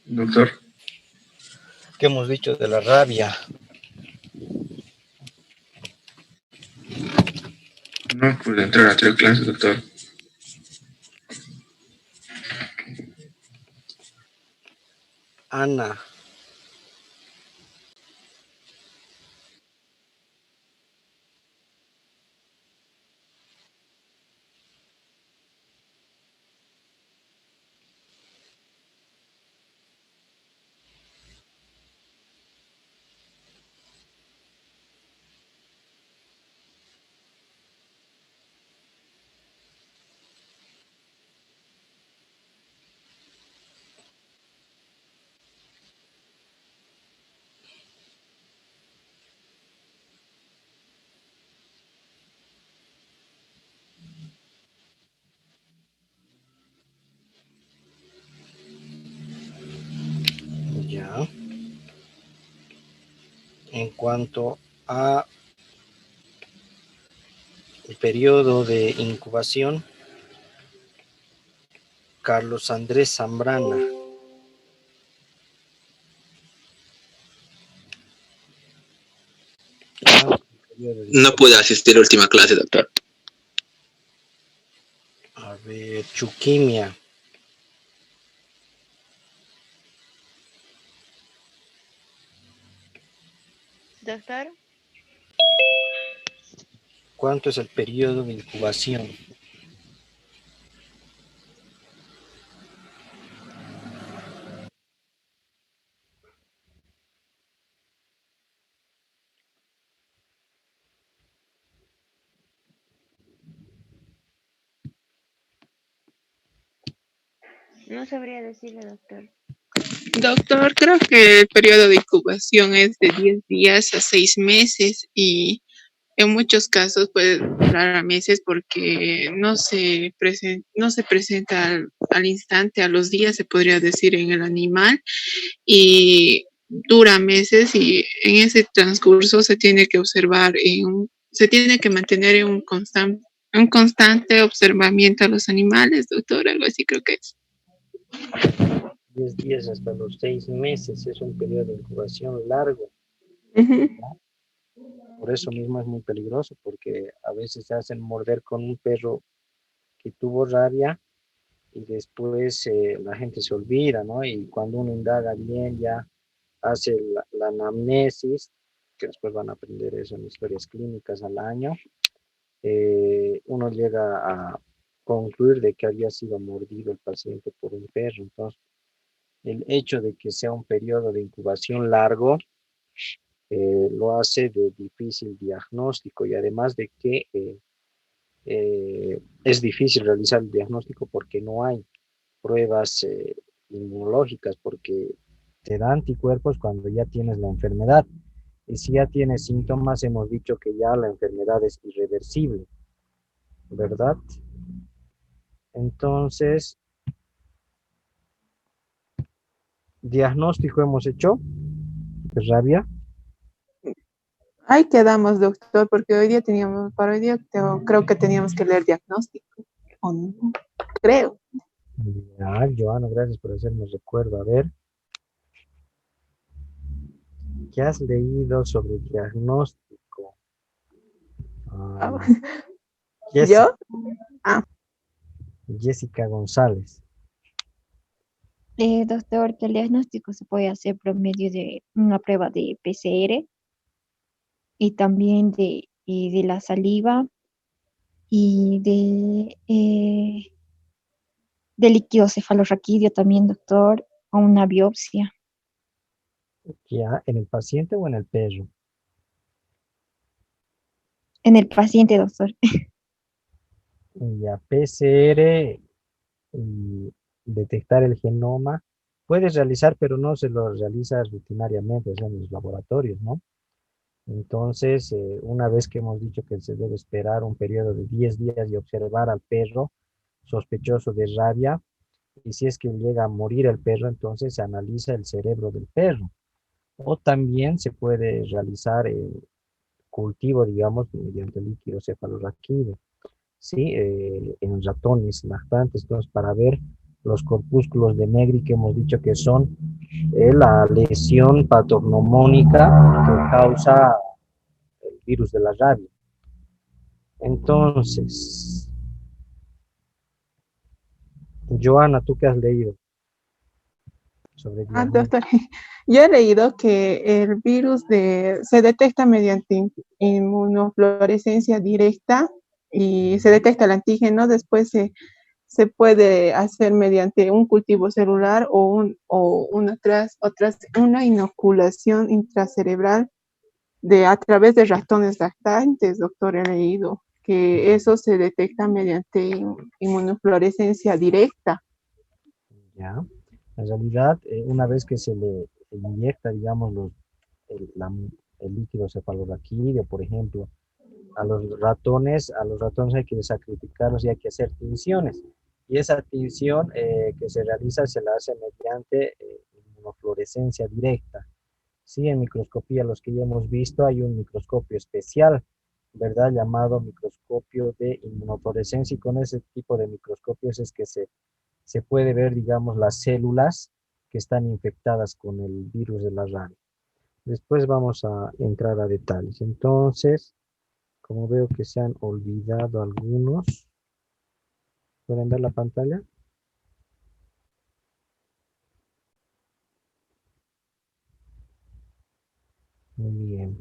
Doctor. ¿Qué hemos dicho de la rabia? No pude entrar a 3 clases, doctor. Ana. Ya. En cuanto a el periodo de incubación, Carlos Andrés Zambrana. No pude asistir a la última clase, doctor. A ver, Chuquimia. Doctor. ¿Cuánto es el periodo de incubación? No sabría decirle, doctor. Doctor, creo que el periodo de incubación es de 10 días a 6 meses y en muchos casos puede durar a meses porque no se presenta al instante, a los días, se podría decir, en el animal y dura meses y en ese transcurso se tiene que observar, se tiene que mantener en un constante observamiento a los animales, doctor, algo así creo que es. 10 días hasta los 6 meses, es un periodo de incubación largo. Uh-huh. Por eso mismo es muy peligroso, porque a veces se hacen morder con un perro que tuvo rabia y después la gente se olvida, ¿no? Y cuando uno indaga bien, ya hace la anamnesis, que después van a aprender eso en historias clínicas al año, uno llega a concluir de que había sido mordido el paciente por un perro. Entonces, el hecho de que sea un periodo de incubación largo lo hace de difícil diagnóstico y además de que es difícil realizar el diagnóstico porque no hay pruebas inmunológicas, porque te da anticuerpos cuando ya tienes la enfermedad. Y si ya tienes síntomas, hemos dicho que ya la enfermedad es irreversible, ¿verdad? Entonces, diagnóstico hemos hecho de rabia. Ahí quedamos, doctor, porque para hoy día creo que teníamos que leer diagnóstico, ¿o no? Creo. Ya, Joana, gracias por hacerme recuerdo. A ver, ¿qué has leído sobre diagnóstico? Ah, Jessica, ¿yo? Ah, Jessica González. Doctor, que el diagnóstico se puede hacer por medio de una prueba de PCR y también de la saliva y de líquido cefalorraquídeo también, doctor, o una biopsia. Ya, ¿en el paciente o en el perro? En el paciente, doctor. Ya, PCR y detectar el genoma. Puedes realizar, pero no se lo realiza rutinariamente, o sea, en los laboratorios, ¿no? Entonces, una vez que hemos dicho que se debe esperar un periodo de 10 días y observar al perro sospechoso de rabia, y si es que llega a morir el perro, entonces se analiza el cerebro del perro. O también se puede realizar cultivo, digamos, mediante líquido cefalorraquídeo, ¿sí? En ratones lactantes, entonces, para ver los corpúsculos de Negri que hemos dicho que son la lesión patognomónica que causa el virus de la rabia. Entonces, Joana, ¿tú qué has leído sobre diarrea? Doctor, yo he leído que el virus se detecta mediante inmunofluorescencia directa y se detecta el antígeno, después se puede hacer mediante un cultivo celular o una inoculación intracerebral a través de ratones lactantes, doctor, he leído que eso se detecta mediante inmunofluorescencia directa. Ya. En realidad, una vez que se le inyecta, digamos, el líquido cefalorraquídeo, por ejemplo, a los ratones hay que sacrificarlos y hay que hacer tinciones. Y esa tinción que se realiza se la hace mediante inmunofluorescencia directa. Sí, en microscopía, los que ya hemos visto, hay un microscopio especial, ¿verdad? Llamado microscopio de inmunofluorescencia, y con ese tipo de microscopios es que se puede ver, digamos, las células que están infectadas con el virus de la rabia. Después vamos a entrar a detalles. Entonces, como veo que se han olvidado algunos, ¿pueden ver la pantalla? Muy bien.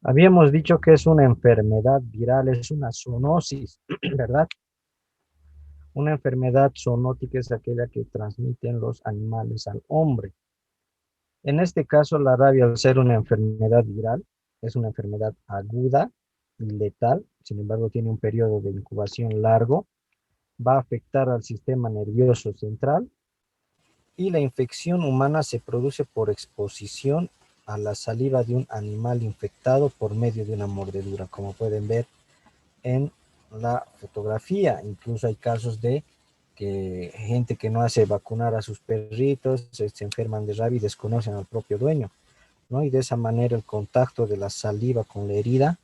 Habíamos dicho que es una enfermedad viral, es una zoonosis, ¿verdad? Una enfermedad zoonótica es aquella que transmiten los animales al hombre. En este caso, la rabia, al ser una enfermedad viral, es una enfermedad aguda y letal, sin embargo, tiene un periodo de incubación largo, va a afectar al sistema nervioso central y la infección humana se produce por exposición a la saliva de un animal infectado por medio de una mordedura, como pueden ver en la fotografía. Incluso hay casos de que gente que no hace vacunar a sus perritos se enferman de rabia y desconocen al propio dueño, ¿no? Y de esa manera el contacto de la saliva con la herida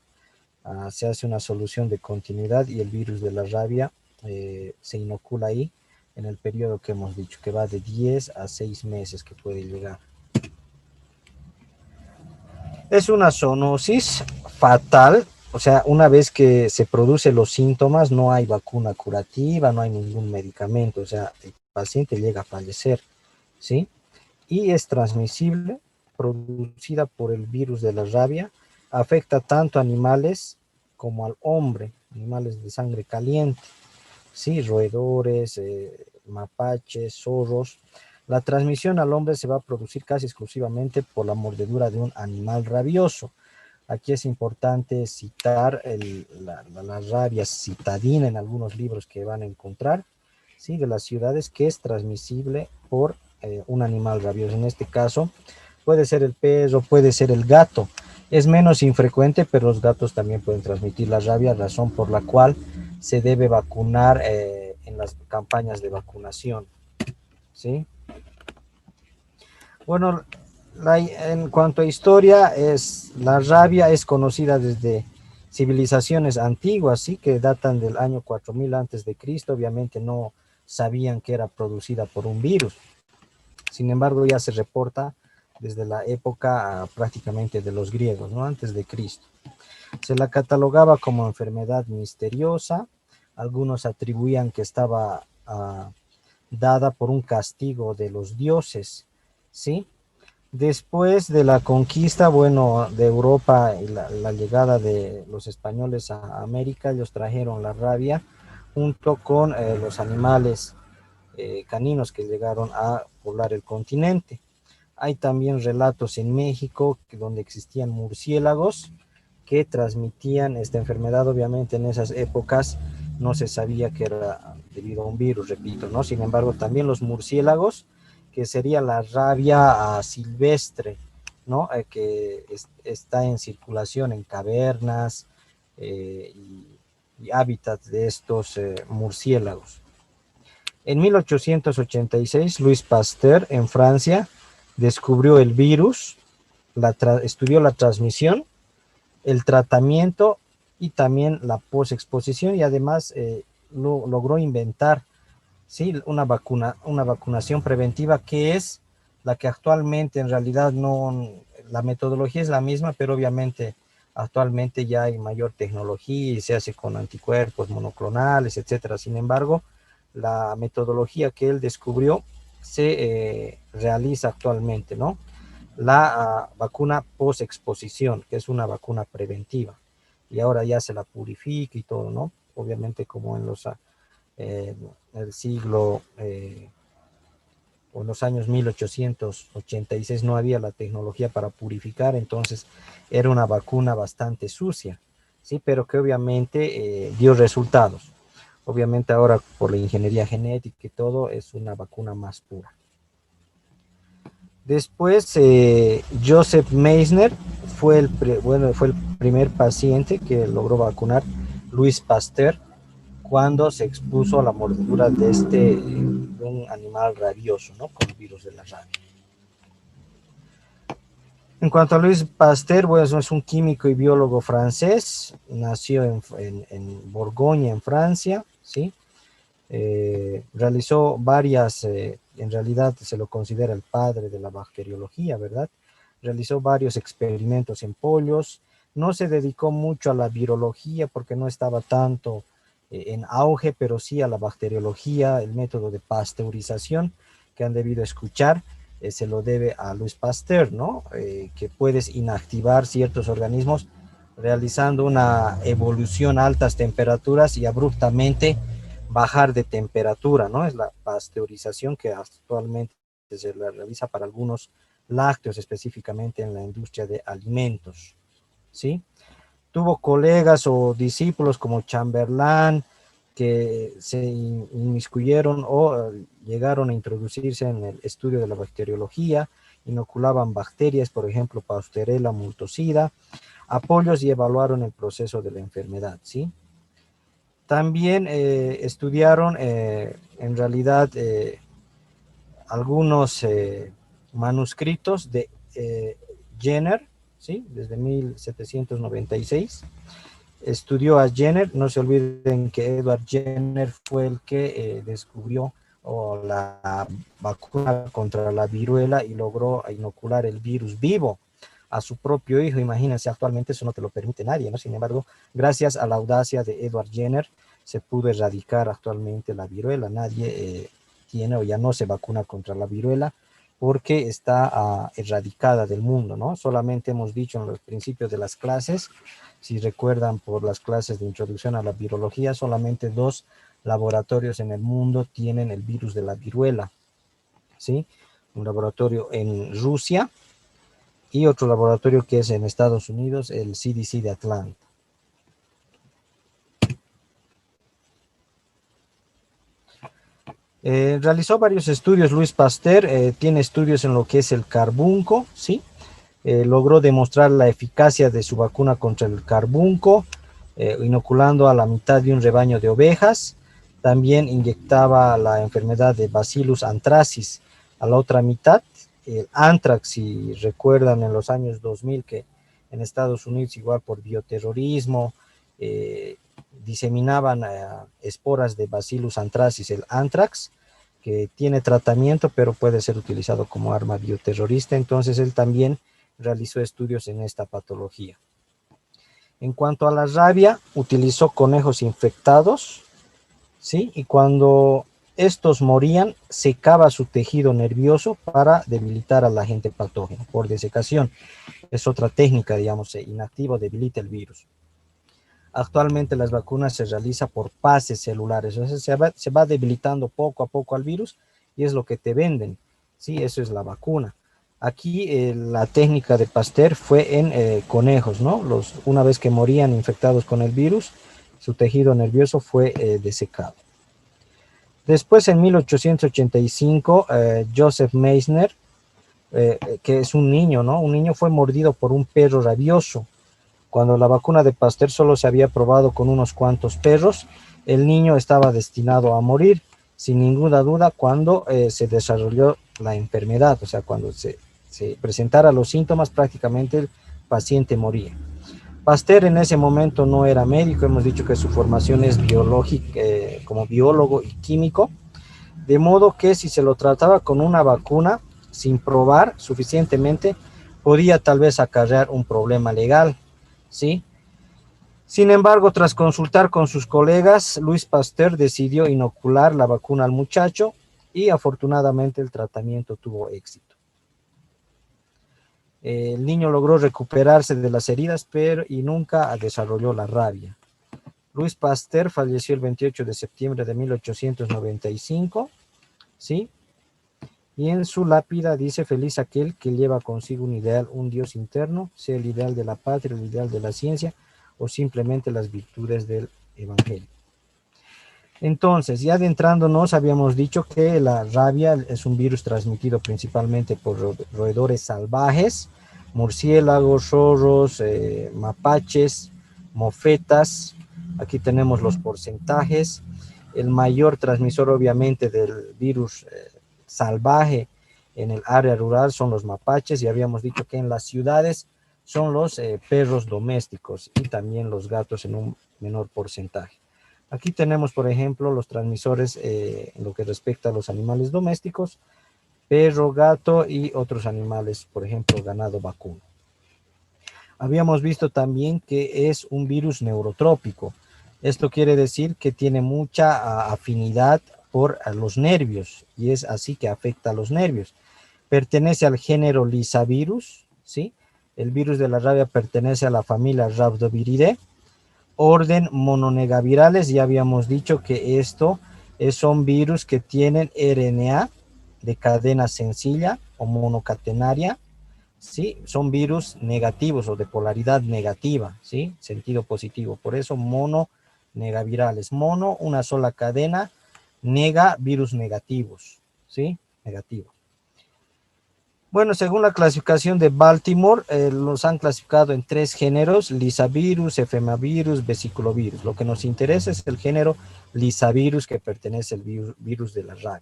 se hace una solución de continuidad y el virus de la rabia se inocula ahí en el periodo que hemos dicho, que va de 10 a 6 meses que puede llegar. Es una zoonosis fatal, o sea, una vez que se producen los síntomas, no hay vacuna curativa, no hay ningún medicamento, o sea, el paciente llega a fallecer, ¿sí? Y es transmisible, producida por el virus de la rabia, afecta tanto a animales como al hombre, animales de sangre caliente, ¿sí? Roedores, mapaches, zorros. La transmisión al hombre se va a producir casi exclusivamente por la mordedura de un animal rabioso. Aquí es importante citar la rabia citadina en algunos libros que van a encontrar, ¿sí? De las ciudades, que es transmisible por un animal rabioso. En este caso puede ser el perro, puede ser el gato. Es menos infrecuente, pero los gatos también pueden transmitir la rabia, razón por la cual se debe vacunar en las campañas de vacunación, ¿sí? Bueno, en cuanto a historia, la rabia es conocida desde civilizaciones antiguas, ¿sí? Que datan del año 4000 antes de Cristo. Obviamente no sabían que era producida por un virus. Sin embargo, ya se reporta desde la época prácticamente de los griegos, ¿no? Antes de Cristo. Se la catalogaba como enfermedad misteriosa. Algunos atribuían que estaba dada por un castigo de los dioses, ¿sí? Después de la conquista, bueno, de Europa y la llegada de los españoles a América, ellos trajeron la rabia junto con los animales caninos que llegaron a poblar el continente. Hay también relatos en México donde existían murciélagos que transmitían esta enfermedad. Obviamente en esas épocas no se sabía que era debido a un virus, repito, ¿no? Sin embargo, también los murciélagos, que sería la rabia silvestre, ¿no? Que está en circulación en cavernas y hábitats de estos murciélagos. En 1886, Louis Pasteur, en Francia, descubrió el virus, estudió la transmisión, el tratamiento y también la posexposición, y además logró inventar, ¿sí? Una vacunación preventiva que es la que actualmente en realidad no, la metodología es la misma, pero obviamente actualmente ya hay mayor tecnología y se hace con anticuerpos monoclonales, etcétera. Sin embargo, la metodología que él descubrió se realiza actualmente, ¿no? La vacuna post-exposición, que es una vacuna preventiva, y ahora ya se la purifica y todo, ¿no? Obviamente como en el siglo o en los años 1886 no había la tecnología para purificar, entonces era una vacuna bastante sucia, ¿sí? Pero que obviamente dio resultados. Obviamente ahora por la ingeniería genética y todo es una vacuna más pura. Después Joseph Meissner fue el primer paciente que logró vacunar. Louis Pasteur, cuando se expuso a la mordedura de un animal rabioso, ¿no? Con el virus de la rabia. En cuanto a Louis Pasteur, bueno, es un químico y biólogo francés, nació en Borgoña, en Francia, ¿sí? Realizó varias, en realidad se lo considera el padre de la bacteriología, ¿verdad? Realizó varios experimentos en pollos, no se dedicó mucho a la virología porque no estaba tanto en auge, pero sí a la bacteriología, el método de pasteurización que han debido escuchar, se lo debe a Louis Pasteur, ¿no? Que puedes inactivar ciertos organismos realizando una evolución a altas temperaturas y abruptamente bajar de temperatura, ¿no? Es la pasteurización que actualmente se realiza para algunos lácteos, específicamente en la industria de alimentos, ¿sí? Tuvo colegas o discípulos como Chamberlain que se inmiscuyeron o llegaron a introducirse en el estudio de la bacteriología, inoculaban bacterias, por ejemplo, Pasteurella multocida, a pollos y evaluaron el proceso de la enfermedad, ¿sí? También estudiaron en realidad algunos manuscritos de Jenner, ¿sí? Desde 1796. Estudió a Jenner, no se olviden que Edward Jenner fue el que descubrió la vacuna contra la viruela y logró inocular el virus vivo a su propio hijo. Imagínense, actualmente eso no te lo permite nadie, ¿no? Sin embargo, gracias a la audacia de Edward Jenner, se pudo erradicar actualmente la viruela. Nadie tiene o ya no se vacuna contra la viruela porque está erradicada del mundo, ¿no? Solamente hemos dicho en los principios de las clases, si recuerdan por las clases de introducción a la virología, solamente 2 laboratorios en el mundo tienen el virus de la viruela, ¿sí? Un laboratorio en Rusia y otro laboratorio que es en Estados Unidos, el CDC de Atlanta. Realizó varios estudios Louis Pasteur, tiene estudios en lo que es el carbunco, ¿sí? Logró demostrar la eficacia de su vacuna contra el carbunco, inoculando a la mitad de un rebaño de ovejas. También inyectaba la enfermedad de Bacillus anthracis a la otra mitad. El anthrax, si recuerdan en los años 2000 que en Estados Unidos igual por bioterrorismo diseminaban esporas de Bacillus anthracis, el anthrax, que tiene tratamiento pero puede ser utilizado como arma bioterrorista. Entonces él también realizó estudios en esta patología. En cuanto a la rabia, utilizó conejos infectados, ¿sí? Y cuando estos morían, secaba su tejido nervioso para debilitar al agente patógeno por desecación. Es otra técnica, digamos, se inactiva o debilita el virus. Actualmente las vacunas se realizan por pases celulares, o sea, se va debilitando poco a poco al virus y es lo que te venden, ¿sí? Eso es la vacuna. Aquí la técnica de Pasteur fue en conejos, ¿no? Una vez que morían infectados con el virus, su tejido nervioso fue desecado. Después, en 1885, Joseph Meissner, que es un niño, ¿no? Un niño fue mordido por un perro rabioso. Cuando la vacuna de Pasteur solo se había probado con unos cuantos perros, el niño estaba destinado a morir, sin ninguna duda, cuando se desarrolló la enfermedad, o sea, cuando se presentara los síntomas, prácticamente el paciente moría. Pasteur en ese momento no era médico, hemos dicho que su formación es biológica, como biólogo y químico, de modo que si se lo trataba con una vacuna sin probar suficientemente, podía tal vez acarrear un problema legal, ¿sí? Sin embargo, tras consultar con sus colegas, Louis Pasteur decidió inocular la vacuna al muchacho y afortunadamente el tratamiento tuvo éxito. El niño logró recuperarse de las heridas, pero y nunca desarrolló la rabia. Louis Pasteur falleció el 28 de septiembre de 1895, ¿sí? Y en su lápida dice: feliz aquel que lleva consigo un ideal, un Dios interno, sea el ideal de la patria, el ideal de la ciencia o simplemente las virtudes del evangelio. Entonces, ya adentrándonos, habíamos dicho que la rabia es un virus transmitido principalmente por roedores salvajes, murciélagos, zorros, mapaches, mofetas. Aquí tenemos los porcentajes. El mayor transmisor, obviamente, del virus salvaje en el área rural son los mapaches, y habíamos dicho que en las ciudades son los perros domésticos y también los gatos en un menor porcentaje. Aquí tenemos, por ejemplo, los transmisores en lo que respecta a los animales domésticos: perro, gato y otros animales, por ejemplo, ganado vacuno. Habíamos visto también que es un virus neurotrópico. Esto quiere decir que tiene mucha afinidad por los nervios, y es así que afecta a los nervios. Pertenece al género Lyssavirus, ¿sí? El virus de la rabia pertenece a la familia Rhabdoviridae, orden mononegavirales. Ya habíamos dicho que son virus que tienen RNA de cadena sencilla o monocatenaria, ¿sí? Son virus negativos o de polaridad negativa, ¿sí? Sentido positivo. Por eso mononegavirales. Mono, una sola cadena; nega, virus negativos, ¿sí? Negativos. Bueno, según la clasificación de Baltimore, los han clasificado en 3 géneros: Lyssavirus, Efemavirus, Vesiculovirus. Lo que nos interesa es el género Lyssavirus, que pertenece al virus de la rabia.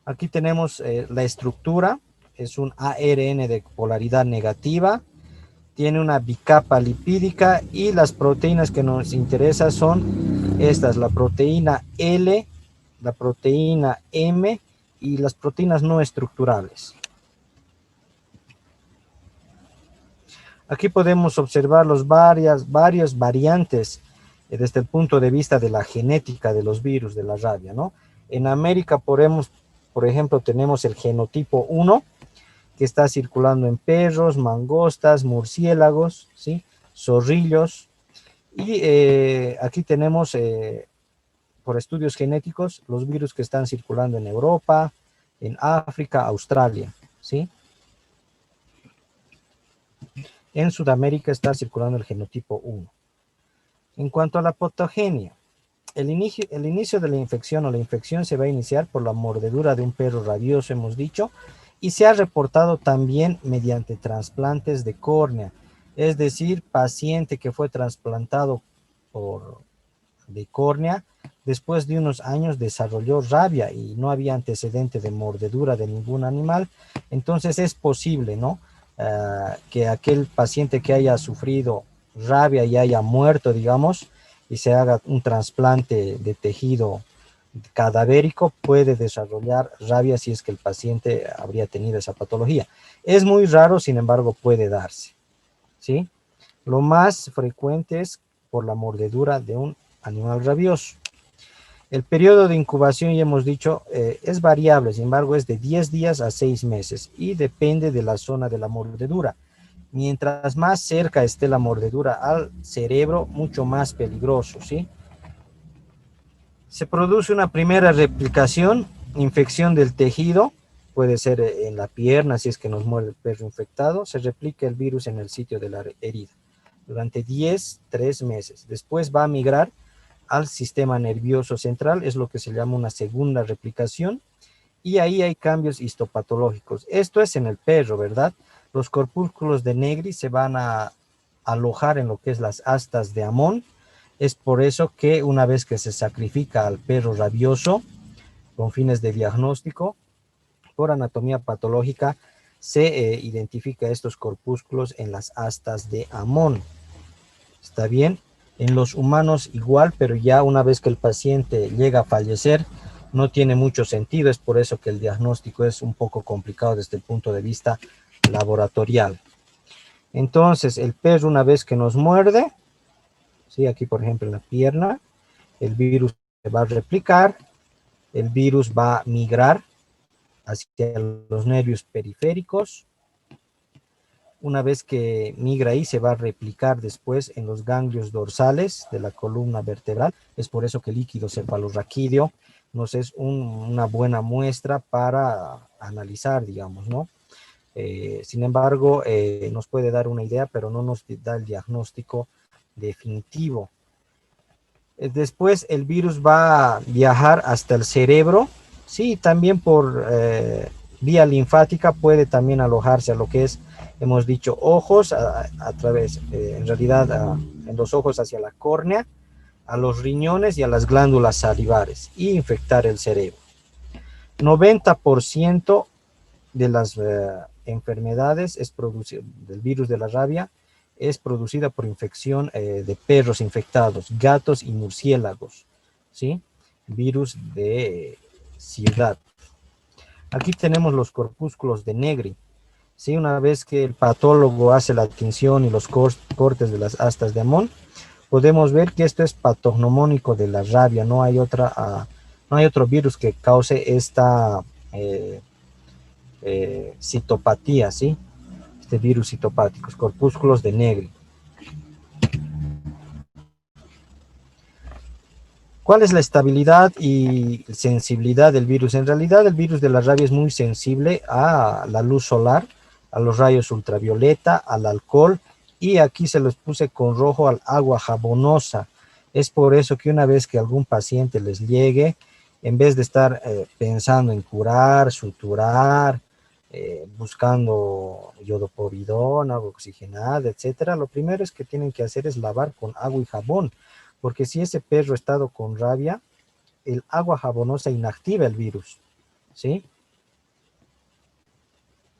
Aquí tenemos la estructura. Es un ARN de polaridad negativa, tiene una bicapa lipídica, y las proteínas que nos interesan son estas: la proteína L, la proteína M y las proteínas no estructurales. Aquí podemos observar varias variantes desde el punto de vista de la genética de los virus de la rabia, ¿no? En América, por ejemplo, tenemos el genotipo 1, que está circulando en perros, mangostas, murciélagos, ¿sí? Zorrillos. Y aquí tenemos, por estudios genéticos, los virus que están circulando en Europa, en África, Australia, ¿sí? En Sudamérica está circulando el genotipo 1. En cuanto a la patogenia, el inicio de la infección o la infección se va a iniciar por la mordedura de un perro rabioso, hemos dicho, y se ha reportado también mediante trasplantes de córnea, es decir, paciente que fue trasplantado de córnea, después de unos años desarrolló rabia y no había antecedente de mordedura de ningún animal. Entonces es posible, ¿no? Que aquel paciente que haya sufrido rabia y haya muerto, digamos, y se haga un trasplante de tejido cadavérico, puede desarrollar rabia si es que el paciente habría tenido esa patología. Es muy raro, sin embargo, puede darse, ¿sí? Lo más frecuente es por la mordedura de un animal rabioso. El periodo de incubación, ya hemos dicho, es variable, sin embargo, es de 10 días a 6 meses y depende de la zona de la mordedura. Mientras más cerca esté la mordedura al cerebro, mucho más peligroso, ¿sí? Se produce una primera replicación, infección del tejido, puede ser en la pierna si es que nos muerde el perro infectado. Se replica el virus en el sitio de la herida durante 3 meses. Después va a migrar al sistema nervioso central, es lo que se llama una segunda replicación, y ahí hay cambios histopatológicos. Esto es en el perro, ¿verdad? Los corpúsculos de Negri se van a alojar en lo que es las astas de Amón. Es por eso que una vez que se sacrifica al perro rabioso con fines de diagnóstico, por anatomía patológica se identifica estos corpúsculos en las astas de Amón. ¿Está bien? En los humanos igual, pero ya una vez que el paciente llega a fallecer, no tiene mucho sentido. Es por eso que el diagnóstico es un poco complicado desde el punto de vista laboratorial. Entonces, el perro una vez que nos muerde, ¿sí? Aquí por ejemplo en la pierna, el virus se va a replicar, el virus va a migrar hacia los nervios periféricos. Una vez que migra ahí, se va a replicar después en los ganglios dorsales de la columna vertebral. Es por eso que el líquido cefalorraquídeo nos es una buena muestra para analizar, digamos, ¿no? Sin embargo, nos puede dar una idea, pero no nos da el diagnóstico definitivo. Después el virus va a viajar hasta el cerebro, sí, también por vía linfática puede también alojarse a lo que es, hemos dicho, ojos, a través, en realidad, en los ojos hacia la córnea, a los riñones y a las glándulas salivares y infectar el cerebro. 90% de las enfermedades del virus de la rabia es producida por infección de perros infectados, gatos y murciélagos, ¿sí? Virus de ciudad. Aquí tenemos los corpúsculos de Negri, ¿sí? Una vez que el patólogo hace la tinción y los cortes de las astas de Amón, podemos ver que esto es patognomónico de la rabia. No hay otro virus que cause esta citopatía, ¿sí? Este virus citopático, corpúsculos de Negri. ¿Cuál es la estabilidad y sensibilidad del virus? En realidad el virus de la rabia es muy sensible a la luz solar, a los rayos ultravioleta, al alcohol, y aquí se los puse con rojo al agua jabonosa. Es por eso que una vez que algún paciente les llegue, en vez de estar pensando en curar, suturar, buscando iodopovidona, agua oxigenada, etcétera, lo primero es que tienen que hacer es lavar con agua y jabón, porque si ese perro ha estado con rabia, el agua jabonosa inactiva el virus, ¿sí?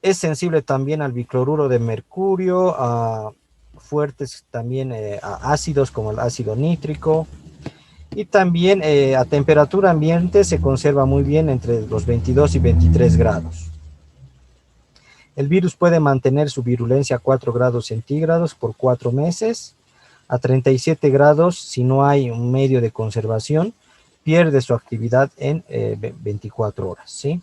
Es sensible también al bicloruro de mercurio, a fuertes también a ácidos como el ácido nítrico, y también a temperatura ambiente se conserva muy bien entre los 22 y 23 grados. El virus puede mantener su virulencia a 4 grados centígrados por 4 meses, a 37 grados si no hay un medio de conservación, pierde su actividad en 24 horas, ¿sí?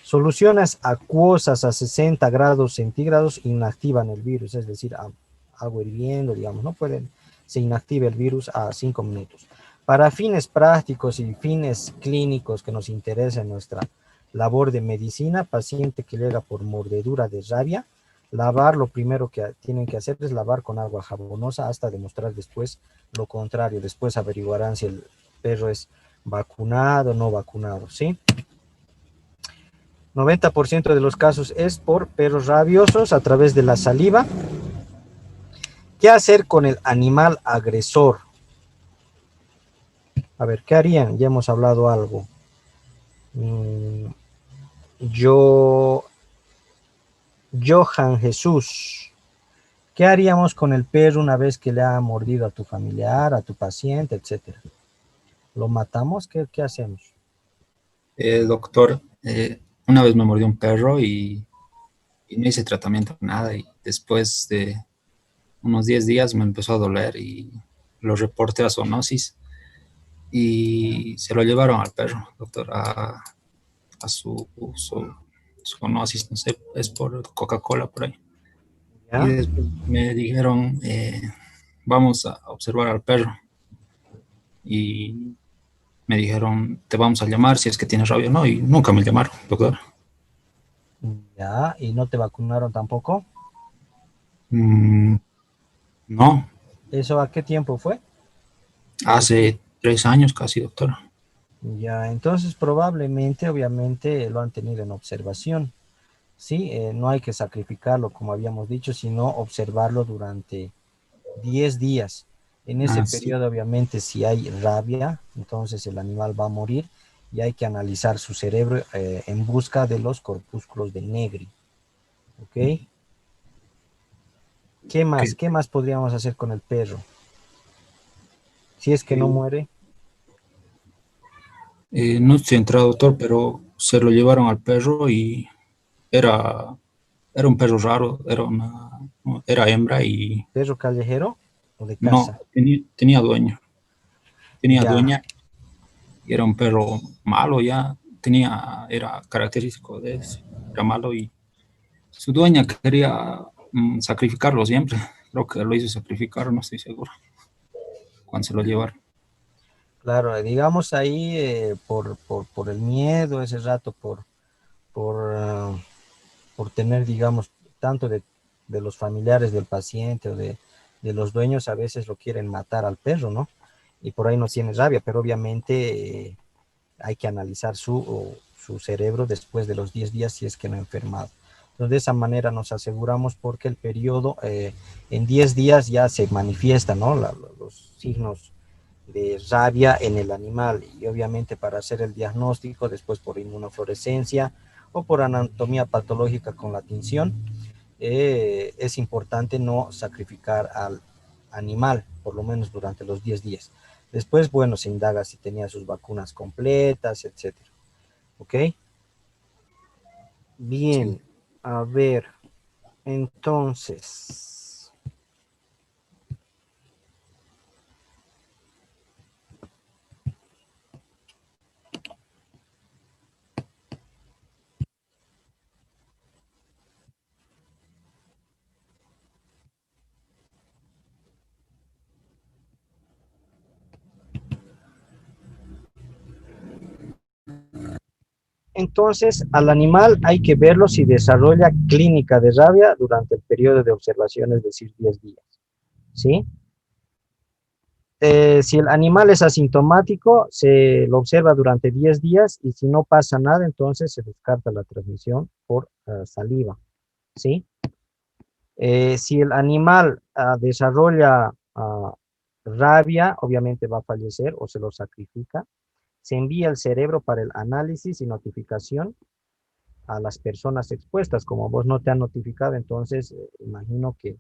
Soluciones acuosas a 60 grados centígrados inactivan el virus, es decir, agua hirviendo, digamos, no se inactiva el virus a 5 minutos. Para fines prácticos y fines clínicos que nos interesa en nuestra labor de medicina, paciente que llega por mordedura de rabia, lo primero que tienen que hacer es lavar con agua jabonosa hasta demostrar después lo contrario. Después averiguarán si el perro es vacunado o no vacunado, ¿sí? 90% de los casos es por perros rabiosos a través de la saliva. ¿Qué hacer con el animal agresor? A ver, ¿qué harían? Ya hemos hablado algo. Johan Jesús, ¿qué haríamos con el perro una vez que le ha mordido a tu familiar, a tu paciente, etcétera? ¿Lo matamos? ¿Qué hacemos? Doctor, una vez me mordió un perro y no hice tratamiento, nada, y después de unos 10 días me empezó a doler y lo reporté a zoonosis y se lo llevaron al perro, doctor, a su zoonosis, no sé, es por Coca-Cola por ahí. ¿Ya? Y después me dijeron, vamos a observar al perro. Y me dijeron, te vamos a llamar si es que tienes rabia. No, y nunca me llamaron, doctor. Ya, ¿y no te vacunaron tampoco? No, ¿Eso a qué tiempo fue? hace 3 años casi, doctor. Ya, entonces probablemente, obviamente, lo han tenido en observación. Sí, no hay que sacrificarlo, como habíamos dicho, sino observarlo durante 10 días. En ese Sí. periodo, obviamente, si hay rabia, entonces el animal va a morir y hay que analizar su cerebro en busca de los corpúsculos de Negri. ¿Ok? ¿Qué más? ¿Qué? ¿Qué más podríamos hacer con el perro? Si es que no muere. No estoy entrado, doctor, pero se lo llevaron al perro y era, era un perro raro, era hembra y ¿Perro callejero o de no, casa? tenía dueño, tenía Ya, dueña y era un perro malo ya, era característico de eso, era malo y su dueña quería sacrificarlo siempre, creo que lo hizo sacrificar, no estoy seguro, cuando se lo llevaron. claro, digamos ahí por el miedo ese rato, por, ah, por tener, digamos, tanto de los familiares del paciente o de los dueños, a veces lo quieren matar al perro, ¿no? Y por ahí no tiene rabia, pero obviamente hay que analizar su cerebro después de los 10 días si es que no ha enfermado. Entonces, de esa manera nos aseguramos porque el periodo en 10 días ya se manifiesta, ¿no? Los signos de rabia en el animal y obviamente para hacer el diagnóstico después por inmunofluorescencia o por anatomía patológica con la tinción, es importante no sacrificar al animal, por lo menos durante los 10 días. Después, bueno, se indaga si tenía sus vacunas completas, etcétera. ¿Ok? Sí. Bien, a ver, entonces, entonces al animal hay que verlo si desarrolla clínica de rabia durante el periodo de observación, es decir, 10 días. ¿Sí? Si el animal es asintomático, se lo observa durante 10 días y si no pasa nada, entonces se descarta la transmisión por saliva, ¿sí? Si el animal desarrolla rabia, obviamente va a fallecer o se lo sacrifica. Se envía el cerebro para el análisis y notificación a las personas expuestas. Como vos no te han notificado, entonces imagino que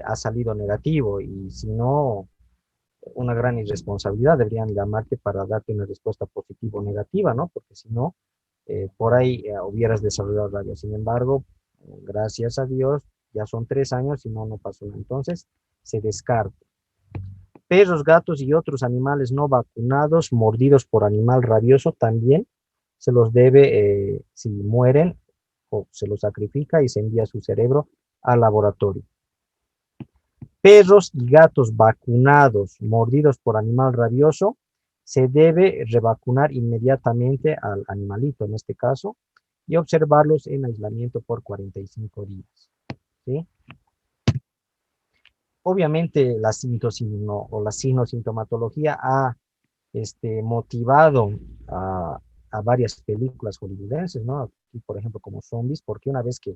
ha salido negativo y si no, una gran irresponsabilidad, deberían llamarte para darte una respuesta positiva o negativa, ¿no? Porque si no, por ahí hubieras desarrollado rabia. Sin embargo, gracias a Dios, ya son 3 años y no, no pasó nada. Entonces, se descarta. Perros, gatos y otros animales no vacunados, mordidos por animal rabioso, también se los debe, si mueren, o se los sacrifica y se envía su cerebro al laboratorio. Perros y gatos vacunados, mordidos por animal rabioso, se debe revacunar inmediatamente al animalito, en este caso, y observarlos en aislamiento por 45 días. ¿Sí? Obviamente la la sinosintomatología ha motivado a varias películas hollywoodenses, ¿no? Aquí, por ejemplo, como Zombies, porque una vez que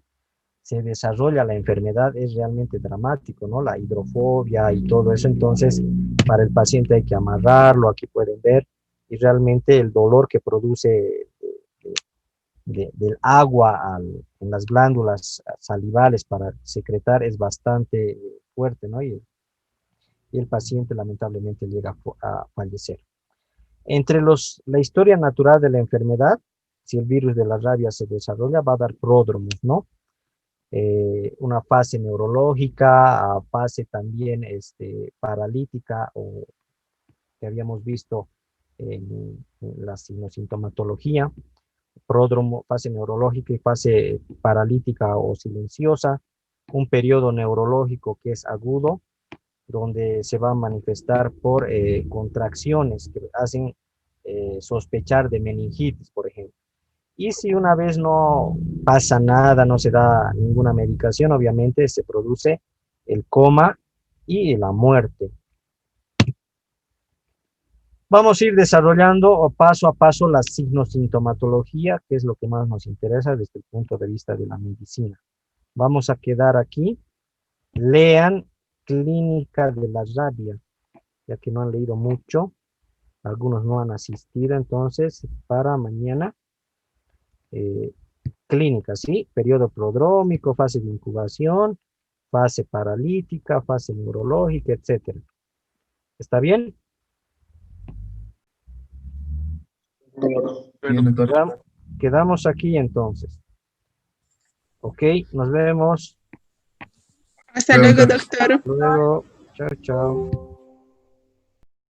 se desarrolla la enfermedad es realmente dramático, ¿no? La hidrofobia y todo eso, entonces para el paciente hay que amarrarlo, aquí pueden ver, y realmente el dolor que produce del agua en las glándulas salivales para secretar es bastante fuerte, ¿no? Y el paciente lamentablemente llega a fallecer. Entre la historia natural de la enfermedad, si el virus de la rabia se desarrolla, va a dar pródromos, ¿no? Una fase neurológica, fase también paralítica o que habíamos visto en la sintomatología, pródromo, fase neurológica y fase paralítica o silenciosa, un periodo neurológico que es agudo, donde se va a manifestar por contracciones que hacen sospechar de meningitis, por ejemplo. Y si una vez no pasa nada, no se da ninguna medicación, obviamente se produce el coma y la muerte. Vamos a ir desarrollando paso a paso la signosintomatología, que es lo que más nos interesa desde el punto de vista de la medicina. Vamos a quedar aquí. Lean Clínica de la Rabia, ya que no han leído mucho, algunos no han asistido, entonces para mañana, clínica, ¿sí? Periodo prodrómico, fase de incubación, fase paralítica, fase neurológica, etcétera. ¿Está bien? Bien, doctor. Quedamos aquí entonces. Ok, nos vemos. Hasta luego, doctor. Luego. Chao, chao.